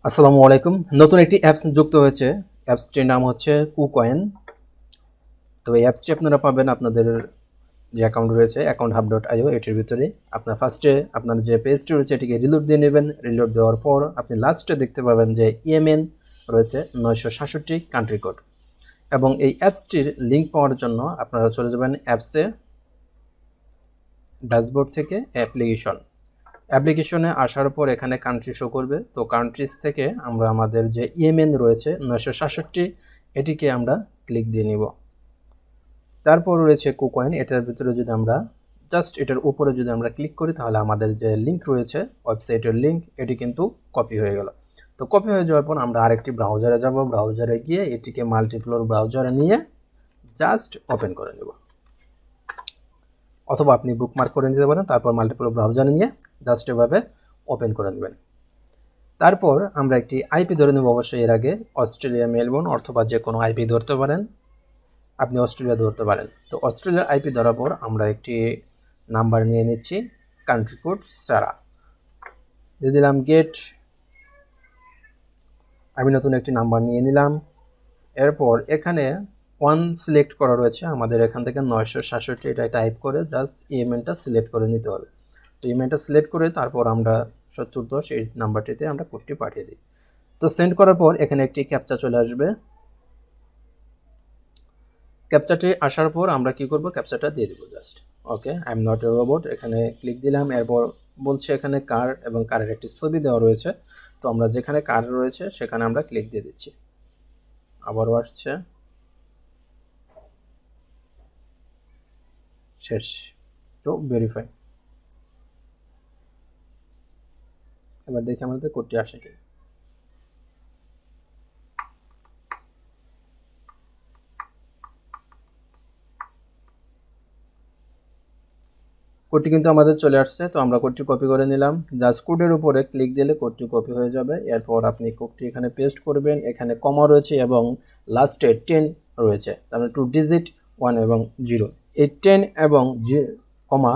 আসসালামু আলাইকুম। নতুন একটি অ্যাপস যুক্ত হয়েছে। অ্যাপসটির নাম হচ্ছে KuCoin। তো এই অ্যাপসটি আপনারা পাবেন আপনাদের যে অ্যাকাউন্ট রয়েছে account.hub.io এটির ভিতরে। আপনার ফার্স্টে আপনার যে পেজটি রয়েছে এটিকে রিলোড দিয়ে নেবেন। রিলোড দেওয়ার পর আপনি লাস্টে দেখতে পাবেন যে ইয়েমেন রয়েছে 967 কান্ট্রি কোড। এবং এই অ্যাপসটির লিঙ্ক পাওয়ার জন্য আপনারা চলে যাবেন অ্যাপসে, ড্যাশবোর্ড থেকে অ্যাপ্লিকেশনে আসার পর এখানে কান্ট্রি শো করবে। তো কান্ট্রিজ থেকে আমরা আমাদের যে ইয়েমেন রয়েছে 967 এটিকে আমরা ক্লিক দিয়ে নিব। তারপর রয়েছে KuCoin, এটার ভিতরে যদি আমরা জাস্ট এটার উপরে যদি আমরা ক্লিক করি তাহলে আমাদের যে লিঙ্ক রয়েছে ওয়েবসাইটের লিঙ্ক এটি কিন্তু কপি হয়ে গেল। তো কপি হয়ে যাওয়ার পর আমরা আরেকটি ব্রাউজারে যাব। ব্রাউজারে গিয়ে এটিকে মাল্টিপ্লোর ব্রাউজারে নিয়ে জাস্ট ওপেন করে নেব, অথবা আপনি বুকমার্ক করে নিতে পারেন। তারপর মাল্টিপ্লোর ব্রাউজারে নিয়ে জাস্ট এভাবে ওপেন করে নেবেন। তারপর আমরা একটি আইপি ধরে নেব। অবশ্যই এর আগে অস্ট্রেলিয়া, মেলবোর্ন অথবা যে কোনো আইপি ধরতে পারেন, আপনি অস্ট্রেলিয়া ধরতে পারেন। তো অস্ট্রেলিয়ার আইপি ধরার পর আমরা একটি নাম্বার নিয়ে নিচ্ছি, কান্ট্রি কোড সারা দিয়ে দিলাম গেট। আমি নতুন একটি নাম্বার নিয়ে নিলাম। এরপর এখানে ওয়ান সিলেক্ট করা রয়েছে, আমাদের এখান থেকে 967 এটা টাইপ করে জাস্ট ইমেলটা সিলেক্ট করে নিতে হবে। তো ইমেলটা সিলেক্ট করে তারপর আমরা 7010 এই নাম্বারটিতে আমরা কোডটি পাঠিয়ে দিই। তো সেন্ড করার পর এখানে একটি ক্যাপচা চলে আসবে। ক্যাপচাটি আসার পর আমরা কি করব, ক্যাপচাটা দিয়ে দিব just. Okay, I am not a robot, এখানে ক্লিক দিলাম। এরপর বলছে এখানে কার এবং কারের একটি ছবি দেওয়া রয়েছে। তো আমরা যেখানে কার রয়েছে সেখানে আমরা ক্লিক দিয়ে দিচ্ছি। আবারও আসছে, শেষ। তো ভেরিফাই। এবার দেখি আমাদের কোডটি আসে কিনা। কোডটি কিন্তু আমাদের চলে আসছে। তো আমরা কোডটি কপি করে নিলাম। জাস্ট কোডের উপরে ক্লিক দিলে কোডটি কপি হয়ে যাবে। এরপর আপনি কোডটি এখানে পেস্ট করবেন। এখানে কমা রয়েছে এবং লাস্টে 10 রয়েছে, তার মানে 2 ডিজিট 1 এবং 0। এই 10 এবং কমা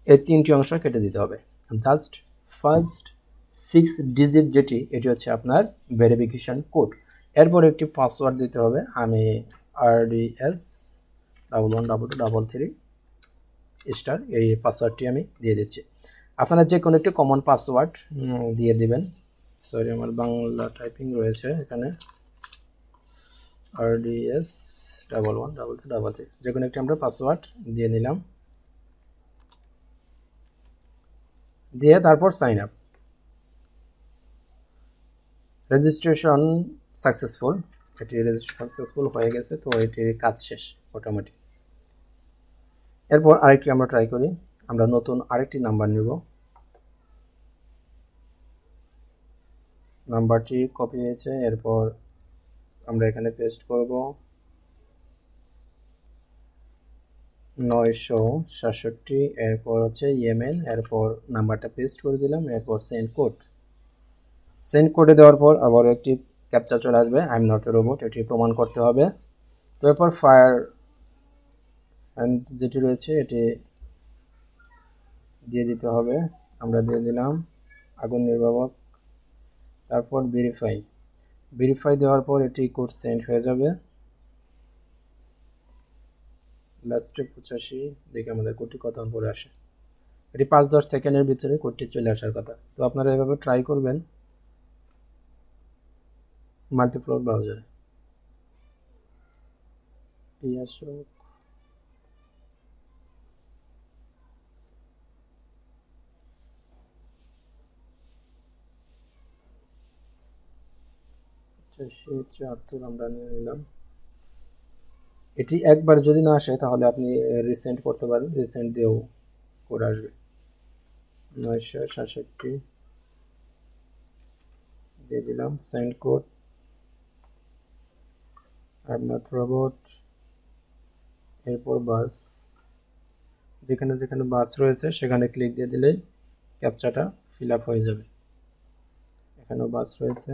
এই তিনটি অংশ কেটে দিতে হবে। জাস্ট ফার্স্ট 6 ডিজিট যেটি, এটি হচ্ছে আপনার ভেরিফিকেশন কোড। এরপর একটি পাসওয়ার্ড দিতে হবে। আমি RDS112233 স্টার এই পাসওয়ার্ডটি আমি দিয়ে দিচ্ছি। আপনারা যে কোনো একটি কমন পাসওয়ার্ড দিয়ে দিবেন। সরি, আমার বাংলা টাইপিং রয়েছে এখানে। RDS112233 যে কোনো একটি আমরা পাসওয়ার্ড দিয়ে নিলাম। দিয়ে তারপর সাইন আপ। রেজিস্ট্রেশন সাকসেসফুল, এটি রেজিস্ট্রেশন সাকসেসফুল হয়ে গেছে। তো এটির কাজ শেষ মোটামুটি। এরপর আরেকটি আমরা ট্রাই করি। আমরা নতুন আরেকটি নাম্বার নিব। নাম্বারটি কপি হয়েছে, এরপর আমরা এখানে পেস্ট করব 967। এরপর হচ্ছে ইয়েমেন। এরপর নাম্বারটা পেস্ট করে দিলাম। এরপর সেন্ড কোড। সেন্ড করে দেওয়ার পর আবার একটি ক্যাপচা চলে আসবে, I am not a robot, এটি প্রমাণ করতে হবে। তো এরপর ফায়ার অ্যান্ড যেটি রয়েছে এটি দিয়ে দিতে হবে। আমরা দিয়ে দিলাম আগুন নির্বাপক। তারপর ভেরিফাই দেওয়ার পর এটি কোড সেন্ড হয়ে যাবে। লাস্টে 85 দেখে আমাদের কোডটি কতক্ষণ পরে আসে। এটি 5-10 সেকেন্ডের ভিতরে কোডটি চলে আসার কথা। তো আপনারা এভাবে ট্রাই করবেন মাল্টিপ্লোর ব্রাউজারে। আসুক, আমরা নিয়ে নিলাম। এটি একবার যদি না আসে তাহলে আপনি রিসেন্ট করতে পারেন, রিসেন্ট দিয়েও কোড আসবে। 967 দিয়ে দিলাম, send code. I am not robot. এরপর বাস, যেখানে যেখানে বাস রয়েছে সেখানে ক্লিক দিয়ে দিলেই ক্যাপচাটা ফিল আপ হয়ে যাবে। এখানেও বাস রয়েছে,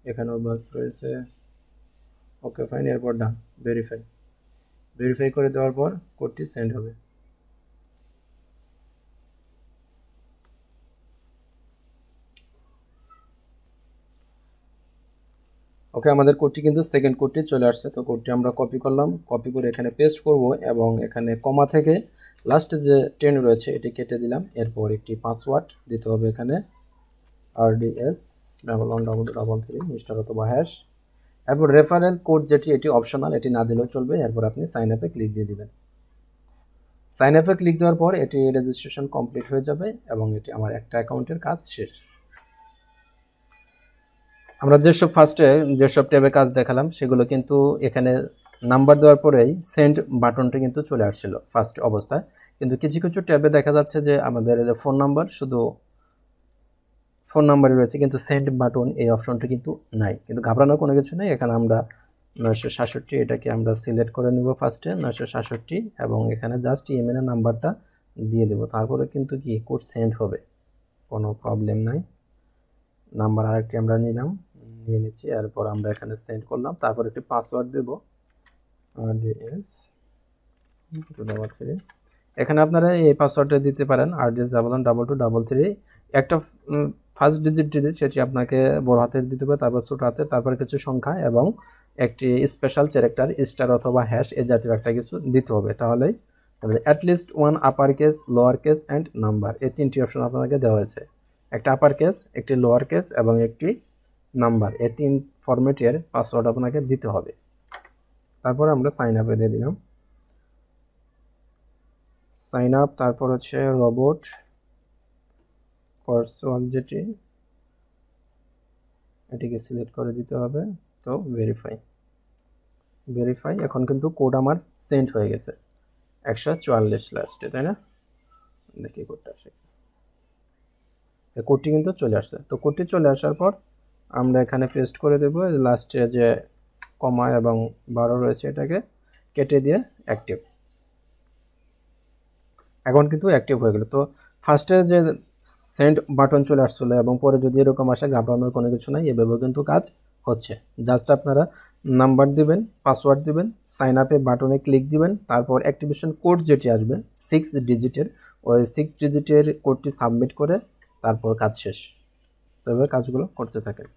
এখানেও বাস রয়েছে। ওকে ফাইন, এরপর ডান। ভেরিফাই করে দেওয়ার পর কোডটি সেন্ড হবে। ওকে, আমাদের কোডটি কিন্তু সেকেন্ড কোডটি চলে আসছে। তো কোডটি আমরা কপি করলাম, কপি করে এখানে পেস্ট করব এবং এখানে কমা থেকে লাস্টে যে 10 রয়েছে এটি কেটে দিলাম। এরপর একটি পাসওয়ার্ড দিতে হবে এখানে, RDS 111133 মিস্টার অথবা হ্যাশ। এরপর রেফারেল কোড যেটি এটি অপশনাল, এটি না দিলেও চলবে। এরপর আপনি সাইন আপে ক্লিক দিয়ে দিবেন। সাইন আপে ক্লিক দেওয়ার পর এটি রেজিস্ট্রেশন কমপ্লিট হয়ে যাবে এবং এটি আমার একটা অ্যাকাউন্টের কাজ শেষ। আমরা যেসব ট্যাবে কাজ দেখালাম সেগুলো কিন্তু এখানে নাম্বার দেওয়ার পরেই সেন্ড বাটনটা কিন্তু চলে আসছিল ফার্স্ট অবস্থায়, কিন্তু কিছু কিছু ট্যাবে দেখা যাচ্ছে যে আমাদের ফোন নাম্বার শুধু ফোন নাম্বারই রয়েছে, কিন্তু সেন্ড বাটন এই অপশনটা কিন্তু নাই। কিন্তু ঘাবড়ানোর কোনো কিছু নেই। এখানে আমরা 967 এটাকে আমরা সিলেক্ট করে নিব ফার্স্টে 967 এবং এখানে জাস্ট ইমেলের নাম্বারটা দিয়ে দেব। তারপরে কিন্তু কি কোড সেন্ড হবে, কোনো প্রবলেম নাই। নাম্বার আরেকটি আমরা নিয়ে নিচ্ছি। এরপর আমরা এখানে সেন্ড করলাম, তারপর একটি পাসওয়ার্ড দেব RDS 233। এখানে আপনারা এই পাসওয়ার্ডটা দিতে পারেন RDS 112233। একটা ফার্স্ট ডিজিট সেটি আপনাকে বড় হাতের দিতে হবে, তারপর ছোট হাতের, তারপর কিছু সংখ্যা এবং একটি স্পেশাল ক্যারেক্টার স্টার অথবা হ্যাশ এই জাতীয় একটা কিছু দিতে হবে। তাহলেই at least one upper case, lower case and number, এই তিনটি অপশন আপনাকে দেওয়া হয়েছে। একটা আপার কেস, একটি লোয়ার কেস এবং একটি নাম্বার, এই তিন ফরম্যাটের পাসওয়ার্ড আপনাকে দিতে হবে। তারপর আমরা সাইন আপে দিয়ে দিলাম সাইন আপ। তারপর হচ্ছে রোবট কোর্সওয়াল যেটি এটিকে সিলেক্ট করে দিতে হবে। তো ভেরিফাই। এখন কিন্তু কোড আমার সেন্ড হয়ে গেছে 144 লাস্টে, তাই না? দেখি কোডটা আসে, কোডটি কিন্তু চলে আসছে। তো কোডটি চলে আসার পর আমরা এখানে পেস্ট করে দেব লাস্টে যে কমা এবং 12 রয়েছে এটাকে কেটে দিয়ে অ্যাক্টিভ। এখন কিন্তু অ্যাক্টিভ হয়ে গেল। তো ফার্স্টে যে সেন্ড বাটন চলে আসছিল এবং পরে যদি এরকম আসে ঘাবড়ানোর কোনো কিছু নাই, এভাবে কিন্তু কাজ হচ্ছে। জাস্ট আপনারা নাম্বার দিবেন, পাসওয়ার্ড দিবেন, সাইন আপে বাটনে ক্লিক দিবেন, তারপর অ্যাক্টিভেশন কোড যেটি আসবে 6 ডিজিটের, ওই 6 ডিজিটের কোডটি সাবমিট করে তারপর কাজ শেষ। তবে কাজগুলো করতে থাকেন।